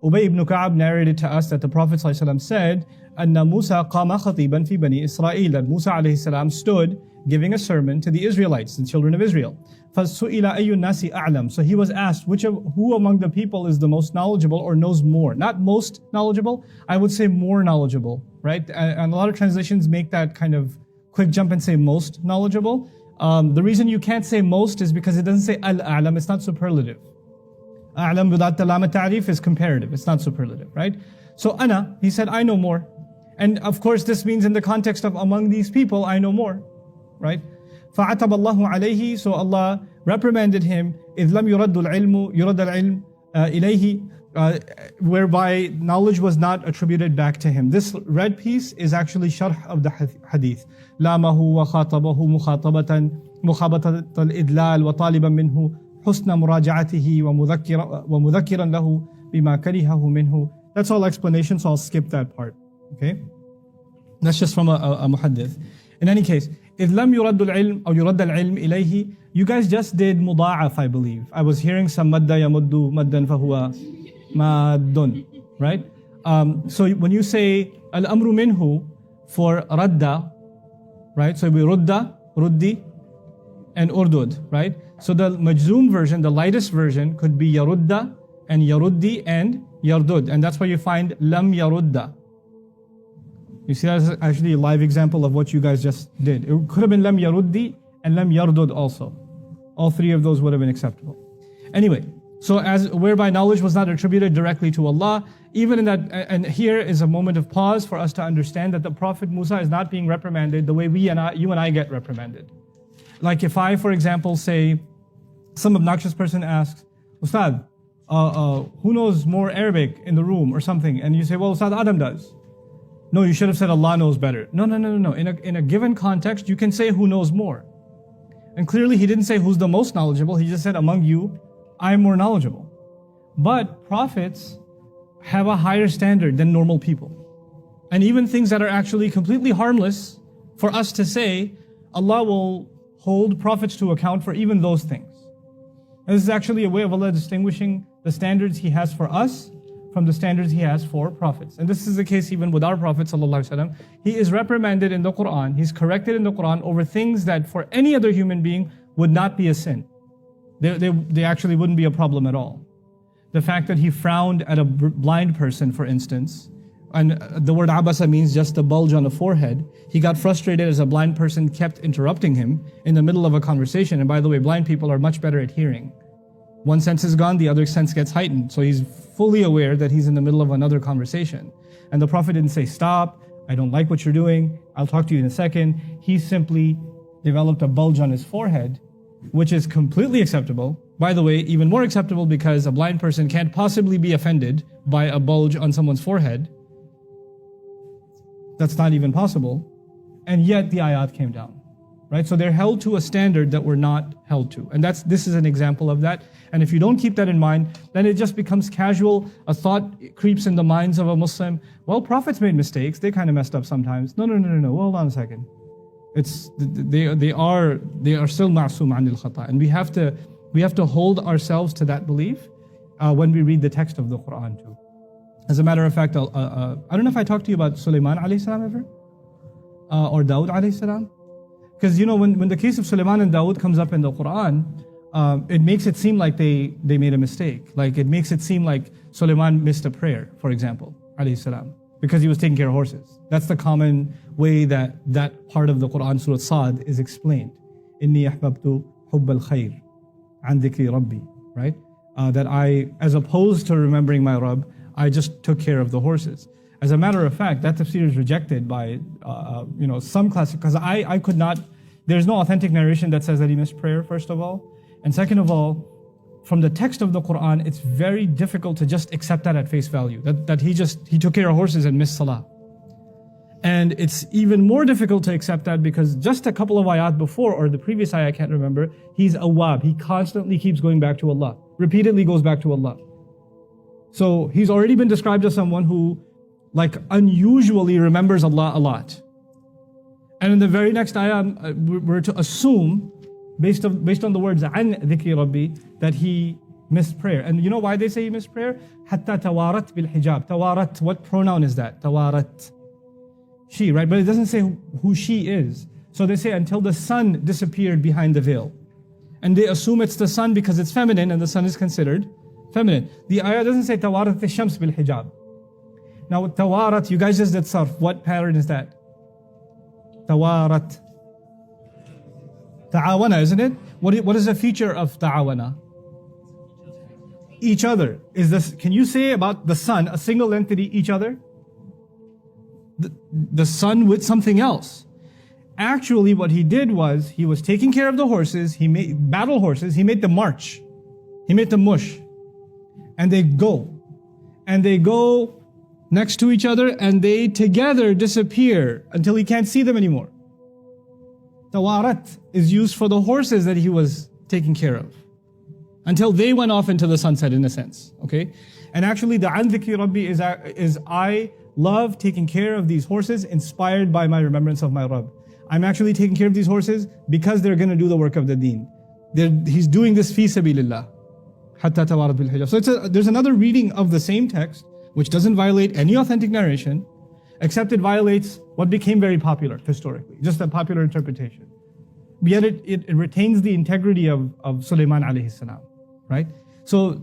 Ubay ibn Ka'ab narrated to us that the Prophet ﷺ said, Anna Musa qama khatiban fi bani Israel, that Musa alayhi salam stood giving a sermon to the Israelites, the children of Israel. فَسُئِلَ أَيُّ النَّاسِ أَعْلَمُ. So he was asked, who among the people is the most knowledgeable or knows more? Not most knowledgeable, I would say more knowledgeable, right? And a lot of translations make that kind of quick jump and say most knowledgeable. The reason you can't say most is because it doesn't say al-a'lam, it's not superlative. A'lam without the lam al-ta'rif is comparative, it's not superlative, right? So ana, he said, I know more. And of course this means in the context of among these people, I know more, right? فَعَتَبَ اللَّهُ عَلَيْهِ. So Allah reprimanded him, إِذْ لَمْ يُرَدُّ الْعِلْمُ إِلَيْهِ, whereby knowledge was not attributed back to him. This red piece is actually sharh of the hadith. لَامَهُ وَخَاطَبَهُ مُخَابَطَةَ الْإِدْلَالِ وَطَالِبًا مِنْهُ حُسْنَ مُرَاجَعَتِهِ وَمُذَكِّرًا لَهُ بِمَا كَرِهَهُ مِنْهُ. That's all explanation, so I'll skip that part. Okay? That's just from a muhaddith. In any case, إِذْ لَمْ يُرَدُّ الْعِلْمُ أو يُرَدَّ الْعِلْمُ إِلَيْهِ. You guys just did muda'af, I believe. I was hearing some madda yamuddu maddan fahuwa maddun, right? So when you say al-amru minhu for radda, right? So we rudda, ruddi, and urdud, right? So the majzoom version, the lightest version, could be yarudda and yaruddi and yardud. And that's why you find lam yarudda. You see, that's actually a live example of what you guys just did. It could have been lam yaruddi and lam yardud also. All three of those would have been acceptable. Anyway, so as whereby knowledge was not attributed directly to Allah, even in that, and here is a moment of pause for us to understand that the Prophet Musa is not being reprimanded the way you and I get reprimanded. Like if I, for example, say, some obnoxious person asks, Ustad, who knows more Arabic in the room or something? And you say, well, Ustad Adam does. No, you should have said Allah knows better. No. In a given context, you can say who knows more. And clearly he didn't say who's the most knowledgeable, he just said among you, I'm more knowledgeable. But prophets have a higher standard than normal people. And even things that are actually completely harmless, for us to say, Allah will hold prophets to account for even those things. And this is actually a way of Allah distinguishing the standards He has for us from the standards He has for prophets. And this is the case even with our Prophet ﷺ. He is reprimanded in the Quran, he's corrected in the Quran over things that for any other human being would not be a sin. They actually wouldn't be a problem at all. The fact that he frowned at a blind person, for instance, and the word abasa means just a bulge on the forehead. He got frustrated as a blind person kept interrupting him in the middle of a conversation. And by the way, blind people are much better at hearing. One sense is gone, the other sense gets heightened. So he's fully aware that he's in the middle of another conversation. And the Prophet didn't say, stop, I don't like what you're doing, I'll talk to you in a second. He simply developed a bulge on his forehead, which is completely acceptable. By the way, even more acceptable because a blind person can't possibly be offended by a bulge on someone's forehead. That's not even possible. And yet the ayat came down. Right? So they're held to a standard that we're not held to. And this is an example of that. And if you don't keep that in mind, then it just becomes casual. A thought creeps in the minds of a Muslim. Well, prophets made mistakes. They kind of messed up sometimes. No. Hold on a second. They are still ma'soom anil khata. And we have to hold ourselves to that belief when we read the text of the Quran too. As a matter of fact, I don't know if I talked to you about Suleyman alayhi salam ever? Or Dawood alayhi salam? Because when the case of Suleyman and Dawood comes up in the Quran, it makes it seem like they made a mistake. Like it makes it seem like Suleyman missed a prayer, for example, alayhi salam, because he was taking care of horses. That's the common way that part of the Quran, Surah Sad, is explained. Inni ahbabtu hubb al-khayr an dhikri rabbi, right? That I, as opposed to remembering my Rabb, I just took care of the horses. As a matter of fact, that tafsir is rejected by some classic, because I could not, there's no authentic narration that says that he missed prayer, first of all. And second of all, from the text of the Quran, it's very difficult to just accept that at face value, that he took care of horses and missed salah. And it's even more difficult to accept that because just a couple of ayat before, or the previous ayah, I can't remember, he's awwab. He constantly keeps going back to Allah, repeatedly goes back to Allah. So he's already been described as someone who unusually remembers Allah a lot. And in the very next ayah, we're to assume, based on the words an dhikri rabbi, that he missed prayer. And you know why they say he missed prayer? Hatta tawarat bil hijab. Tawarat, what pronoun is that? Tawarat. She, right? But it doesn't say who she is. So they say until the sun disappeared behind the veil. And they assume it's the sun because it's feminine and the sun is considered feminine. The ayah doesn't say tawarat al-shams bil hijab. Now tawarat, you guys just did sarf. What pattern is that? Tawarat. Ta'awana, isn't it? What is the feature of ta'awana? Each other. Is this? Can you say about the sun, a single entity, each other? The sun with something else. Actually, what he did was, he was taking care of the horses, he made battle horses, he made them march. He made them mush. And they go. And they go next to each other and they together disappear until he can't see them anymore. Tawarat is used for the horses that he was taking care of. Until they went off into the sunset in a sense. Okay? And actually the an dhikri rabbi is I love taking care of these horses inspired by my remembrance of my Rabb. I'm actually taking care of these horses because they're going to do the work of the deen. He's doing this fi sabilillah. Hatta tawarat bil hijab. So there's another reading of the same text which doesn't violate any authentic narration, except it violates what became very popular historically, just a popular interpretation. Yet it retains the integrity of Suleyman alayhi salam, right? So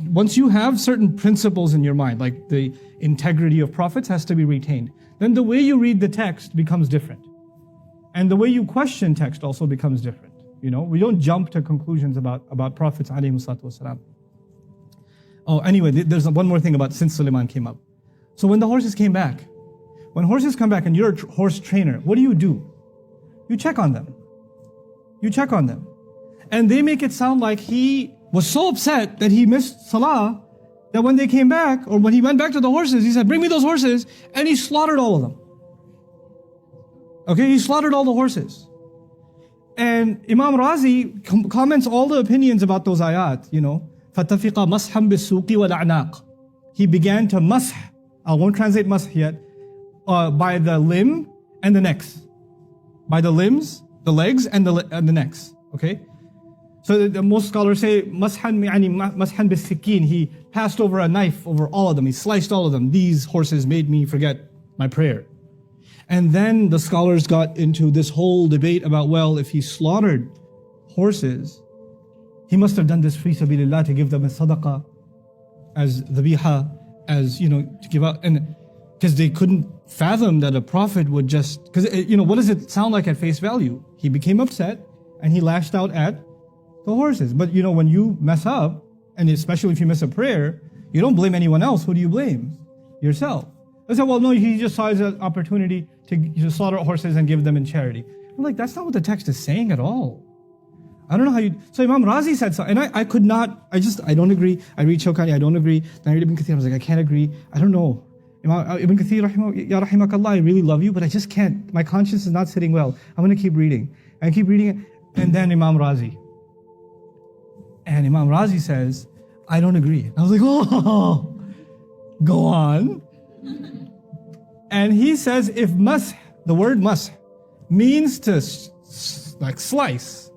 once you have certain principles in your mind, like the integrity of prophets has to be retained, then the way you read the text becomes different. And the way you question text also becomes different. You know, we don't jump to conclusions about prophets alayhi salatu wasalam. Oh, anyway, there's one more thing about since Suleyman came up. So when the horses came back, when horses come back and you're a horse trainer, what do? You check on them. You check on them. And they make it sound like he was so upset that he missed Salah, that when they came back, or when he went back to the horses, he said, bring me those horses, and he slaughtered all of them. Okay, he slaughtered all the horses. And Imam Razi comments all the opinions about those ayat, you know. فَتَفِقَ مَسْحًا بِالسُّوقِ وَالْأَعْنَاقِ. He began to mash, I won't translate mash yet, by the limb and the necks. By the limbs, the legs, and the necks. Okay? So most scholars say, مَسْحًا بِالسِّكِّين. He passed over a knife over all of them. He sliced all of them. These horses made me forget my prayer. And then the scholars got into this whole debate about, well, if he slaughtered horses, he must have done this fi sabilillah to give them as sadaqah, as dhabiha, as, you know, to give out. And because they couldn't fathom that a prophet would just, because, you know, what does it sound like at face value? He became upset and he lashed out at the horses. But, you know, when you mess up, and especially if you miss a prayer, you don't blame anyone else. Who do you blame? Yourself. They said, well, no, he just saw it as an opportunity to slaughter horses and give them in charity. I'm like, that's not what the text is saying at all. I don't know how you... So Imam Razi said so, and I could not... I don't agree. I read Shawkani, I don't agree. Then I read Ibn Kathir, I was like, I can't agree. I don't know. Ibn Kathir, ya rahimakallah, I really love you, but I just can't. My conscience is not sitting well. I'm going to keep reading. I keep reading it. And then Imam Razi. And Imam Razi says, I don't agree. I was like, oh, go on. And he says, if mash, the word mash, means to like slice,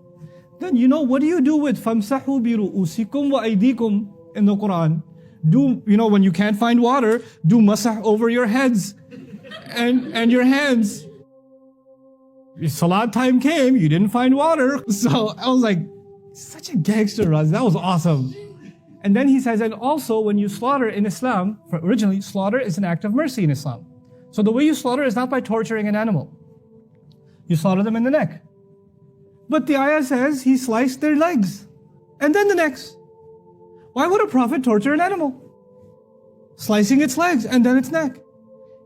then you know, what do you do with فَامْسَحُوا بِرُؤُوسِكُمْ وَأَيْدِيكُمْ in the Quran? Do, you know, when you can't find water, do masah over your heads and your hands. Salat time came, you didn't find water. So I was like, such a gangster, Razi. That was awesome. And then he says, and also when you slaughter in Islam, originally slaughter is an act of mercy in Islam. So the way you slaughter is not by torturing an animal. You slaughter them in the neck. But the ayah says he sliced their legs and then the necks. Why would a prophet torture an animal? Slicing its legs and then its neck.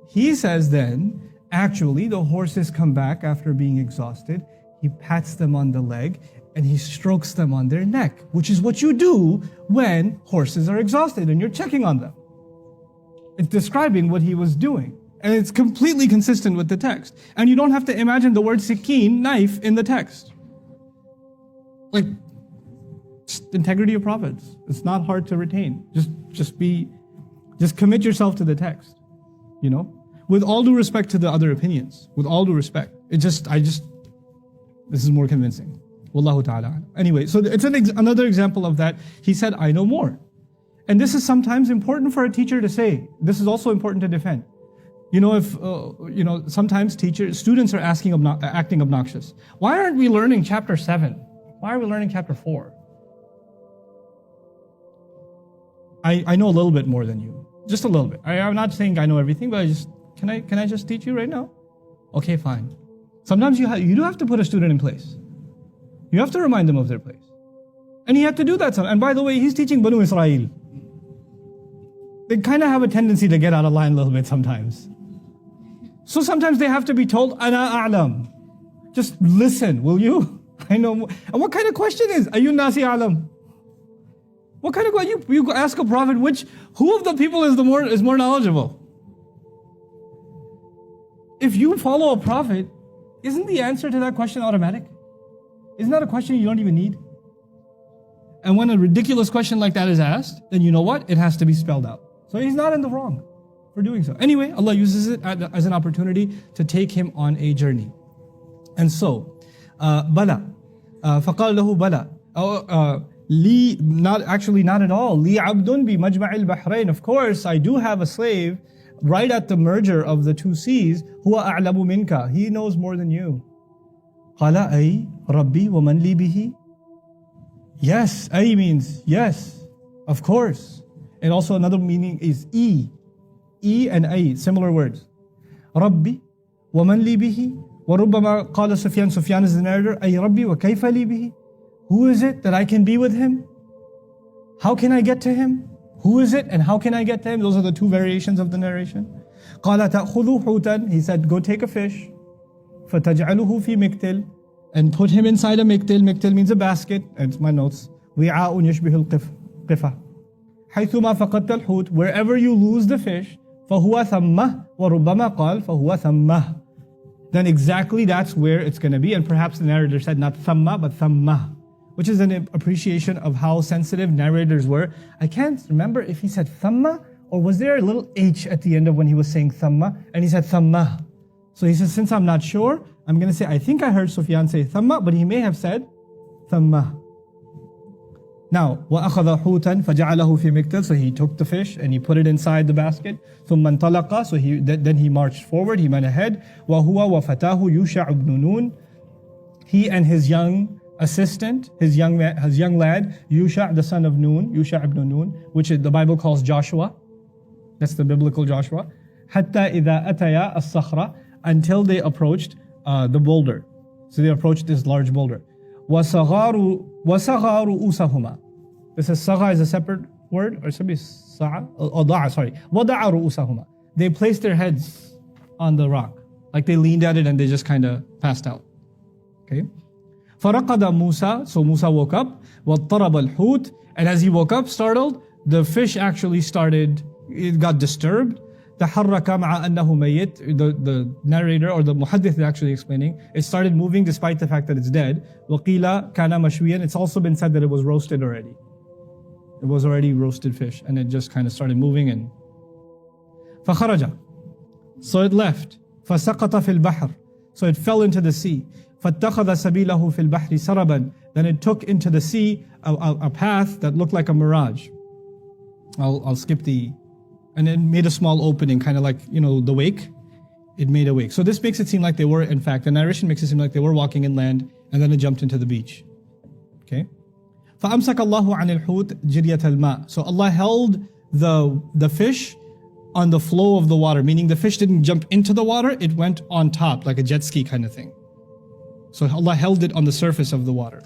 He says then, actually the horses come back after being exhausted. He pats them on the leg and he strokes them on their neck, which is what you do when horses are exhausted and you're checking on them. It's describing what he was doing. And it's completely consistent with the text. And you don't have to imagine the word sikeen, knife, in the text. Like, integrity of prophets. It's not hard to retain. Just commit yourself to the text. You know? With all due respect to the other opinions. With all due respect. This is more convincing. Wallahu ta'ala. Anyway, so it's another example of that. He said, I know more. And this is sometimes important for a teacher to say. This is also important to defend. You know, if, sometimes students are acting obnoxious. Why aren't we learning chapter 7? Why are we learning chapter 4? I know a little bit more than you. Just a little bit. I'm not saying I know everything, but can I just teach you right now? Okay, fine. Sometimes you do have to put a student in place. You have to remind them of their place. And he had to do that. And by the way, he's teaching Banu Israel. They kind of have a tendency to get out of line a little bit sometimes. So sometimes they have to be told, Ana a'lam. Just listen, will you? I know. And what kind of question is, Ayyun nasi a'lam? What kind of question? You ask a prophet, who of the people is more knowledgeable? If you follow a prophet, isn't the answer to that question automatic? Isn't that a question you don't even need? And when a ridiculous question like that is asked, then you know what? It has to be spelled out. So he's not in the wrong for doing so. Anyway, Allah uses it as an opportunity to take him on a journey. And so, bala. فَقَالَ لَهُ بَلَا. Not at all. لِي عَبْدٌ بِمَجْمَعِ الْبَحْرَيْنِ. Of course, I do have a slave right at the merger of the two seas. هُوَ أَعْلَمُ مِنْكَ. He knows more than you. قَالَ أَيْ رَبِّي وَمَنْ لِي بِهِ. Yes, أي means yes, of course. And also another meaning is E. E and أي, similar words. رَبِّي وَمَنْ لِي بِهِ. وَرُبَّمَا قَالَ سُفْيَانُ. Sufyan is the narrator. أي رَبِّي وَكَيْفَ لِي بِهِ. Who is it that I can be with him? How can I get to him? Who is it and how can I get to him? Those are the two variations of the narration. قَالَ تَأْخُذُوا حُوتًا. He said, go take a fish. فَتَجْعَلُهُ فِي مِكْتِلٍ. And put him inside a miktil. Miktil means a basket. It's my notes. وِعَاءٌ يَشْبِهُ الْقِفَةِ. حَيْثُمَا فَقَدْتَ الْحُوتِ. Wherever you lose the fish, فَهُوَ ثَمَّهِ. وَرُبَّمَا قَالَ فَهُوَ ثَمَّهِ. Then exactly that's where it's going to be. And perhaps the narrator said not thamma but thamma, which is an appreciation of how sensitive narrators were. I can't remember if he said thamma or was there a little H at the end of when he was saying thamma, and he said thamma. So he says, since I'm not sure, I'm going to say, I think I heard Sufyan say thamma, but he may have said thamma. Now, وَأَخَذَ حُوتًا فَجَعَلَهُ فِي مِكْتَلٍ. So he took the fish and he put it inside the basket. ثُمَّ انطَلَقَ. So then he marched forward, he went ahead. وَهُوَ وَفَتَاهُ يُوشَعُ بْنُ نُونٍ. He and his young assistant, his young lad, Yusha, the son of Nun, Yusha ibn Nun, which the Bible calls Joshua. That's the biblical Joshua. حَتَّى إِذَا أَتَيَا الصَّخْرَ. Until they approached the boulder. So they approached this large boulder. وَصَغَارُ رُؤُوسَهُمَا. This is Sagha is a separate word, or should be Sa'a? Sorry. وَضَعَ رُؤُوسَهُمَا. They placed their heads on the rock. Like they leaned at it and they just kind of passed out. Okay. فَرَقَدَ Musa. So Musa woke up. وَاضْطَرَبَ الْحُوتِ. And as he woke up, startled, the fish actually it got disturbed. تحرك مع أنه ميت. The narrator or the muhaddith is actually explaining, it started moving despite the fact that it's dead. وقيل كان مشويا. It's also been said that it was roasted already. It was already roasted fish and it just kind of started moving. And فخرج. So it left. فسقط في البحر. So it fell into the sea. فاتخذ سبيله في البحر سربا. Then it took into the sea a path that looked like a mirage. I'll skip and it made a small opening, kind of like, the wake. It made a wake. So this makes it seem like they were, in fact, the narration makes it seem like they were walking inland and then it jumped into the beach. Okay? فَأَمْسَكَ اللَّهُ عَنِ الْحُوتِ جِرْيَةَ الْمَاءِ. So Allah held the fish on the flow of the water, meaning the fish didn't jump into the water, it went on top, like a jet ski kind of thing. So Allah held it on the surface of the water.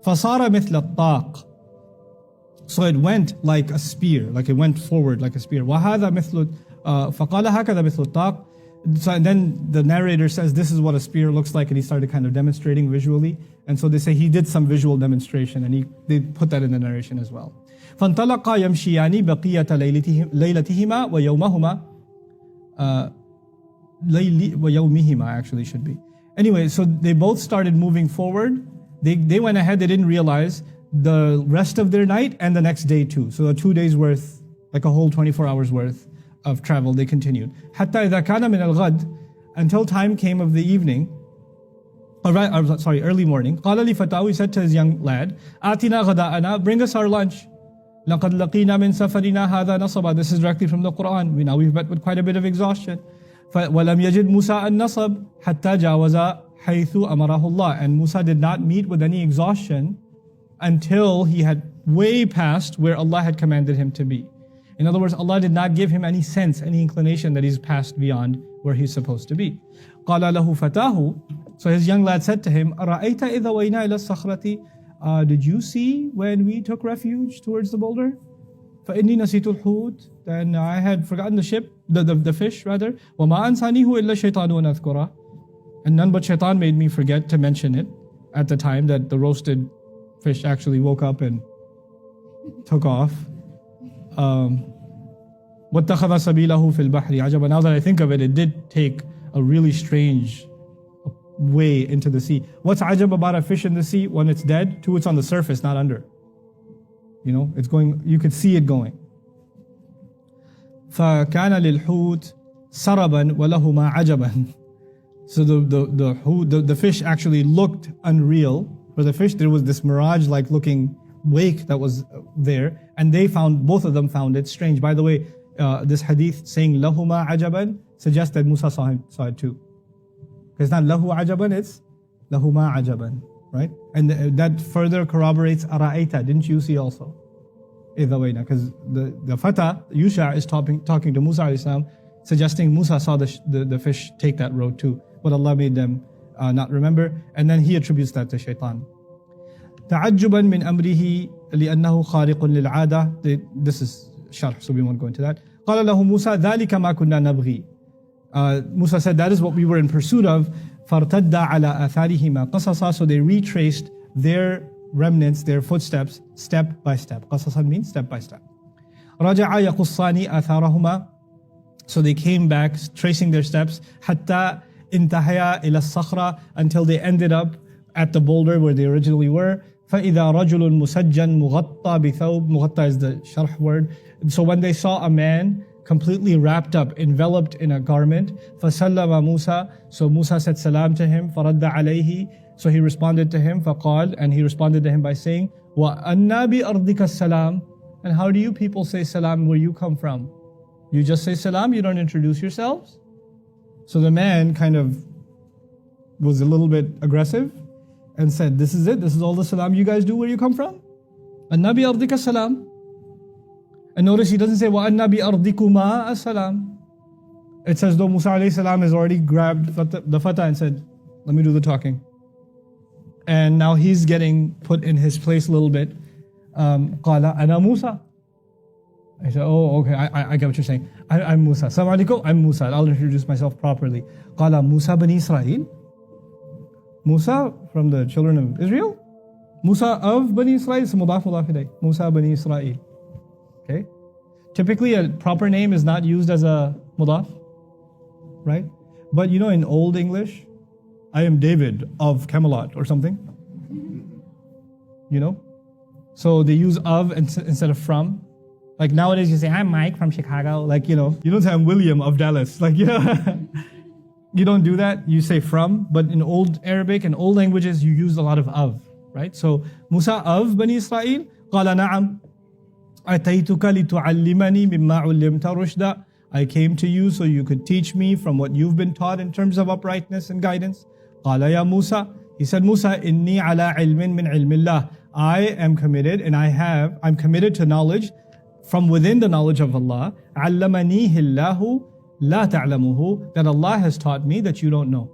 فَصَارَ مِثْلَ الطَّاقِ. So it went like a spear, like it went forward like a spear. وَهَذَا مِثْلُ فَقَالَ هَكَذَا مِثْلُ الطَّاقِ. So and then the narrator says this is what a spear looks like, and he started kind of demonstrating visually. And so they say he did some visual demonstration, and they put that in the narration as well. فَانْطَلَقَا يَمْشِيَانِ بَقِيَّةَ لَيْلَتِهِمَا وَيَوْمِهِمَا actually should be. Anyway, so they both started moving forward. They went ahead, they didn't realize the rest of their night and the next day too. So 2 days worth, like a whole 24 hours worth of travel, they continued. حَتَّى إِذَا كَانَ مِنَ الْغَدِ. Until time came of the evening. Early morning. قال لفتاه, he said to his young lad, آتنا غداءنا, bring us our lunch. لقد لقينا من سفرنا هذا نصبا. This is directly from the Quran. We've met with quite a bit of exhaustion. ولم يجد موسى النصب حتى جاوز حيث أمره الله. And Musa did not meet with any exhaustion until he had way past where Allah had commanded him to be. In other words, Allah did not give him any sense, any inclination that he's passed beyond where he's supposed to be. قال له فتاه, so his young lad said to him, أرأيت إذا وينا إلى الصخرة, did you see when we took refuge towards the boulder? فإني نسيت الحوت, then I had forgotten the fish rather. وما أنسانيه إلا الشيطان أن أذكره, and none but shaitan made me forget to mention it at the time that the roasted fish actually woke up and took off. واتخذ سبيله في البحر عجبا. Now that I think of it, it did take a really strange way into the sea. What's ajab about a fish in the sea? When it's dead, two, it's on the surface, not under. You know, it's going, you could see it going. فكان للحوت سربا ولهما عجبا. So the fish actually looked unreal. For the fish, there was this mirage-like looking wake that was there, and both of them found it strange. By the way, this hadith saying lahuma ajaban suggests that Musa saw it too. It's not lahu ajaban, it's lahuma ajaban, right? And that further corroborates ara'aita, didn't you see also? Because the Fata, Yusha, is talking to Musa alayhi salam, suggesting Musa saw the fish take that road too. But Allah made them not remember, and then he attributes that to shaitan. تعجبا من أمره لأنه خارق للعادة. This is sharh, so we won't go into that. قال له موسى ذلك ما كنا نبغي. Musa said, that is what we were in pursuit of. فارتد على آثارهما قصصا. So they retraced their remnants, their footsteps, step by step. قصصا means step by step. رجعا يقصان آثارهما. So they came back, tracing their steps. حتى انتهيا إلى الصخرة, until they ended up at the boulder where they originally were. فإذا رجل مسجن مغطى بثوب. مغطى is the sharh word. So when they saw a man completely wrapped up, enveloped in a garment, فسلم موسى. So Musa said salam to him. فرد عليه. So he responded to him. فقال, and he responded to him by saying, وأنا بأرضك السلام. And how do you people say salam where you come from? You just say salam, you don't introduce yourselves? So the man kind of was a little bit aggressive and said, this is it, this is all the salam you guys do where you come from? An-nabi ardika salam. And notice he doesn't say, wa an-nabi ardikuma as-salam. It's as though Musa alayhi salam has already grabbed the Fatah and said, let me do the talking. And now he's getting put in his place a little bit. Qala ana Musa. I said, oh, okay, I get what you're saying. I'm Musa. Assalamu alaikum, I'm Musa. I'll introduce myself properly. Qala Musa bani Israel. Musa from the children of Israel. Musa of Bani Israel. It's mudaf ilayh. Musa bani Israel. Okay? Typically a proper name is not used as a mudaf, right? But you know, in Old English, I am David of Camelot or something. You know? So they use of instead of from. Like nowadays you say, I'm Mike from Chicago. Like, you know, you don't say I'm William of Dallas. Like, you know, you don't do that. You say from. But in Old Arabic and old languages, you use a lot of, right? So Musa of Bani Israel, قال نعم أتيتك لتعلمني مما علمت رشدا. I came to you so you could teach me from what you've been taught in terms of uprightness and guidance. قال يا موسى. He said, Musa, إني على علم من علم الله. I am committed and I'm committed to knowledge from within the knowledge of Allah. علمنيه الله لا تعلمه. That Allah has taught me that you don't know.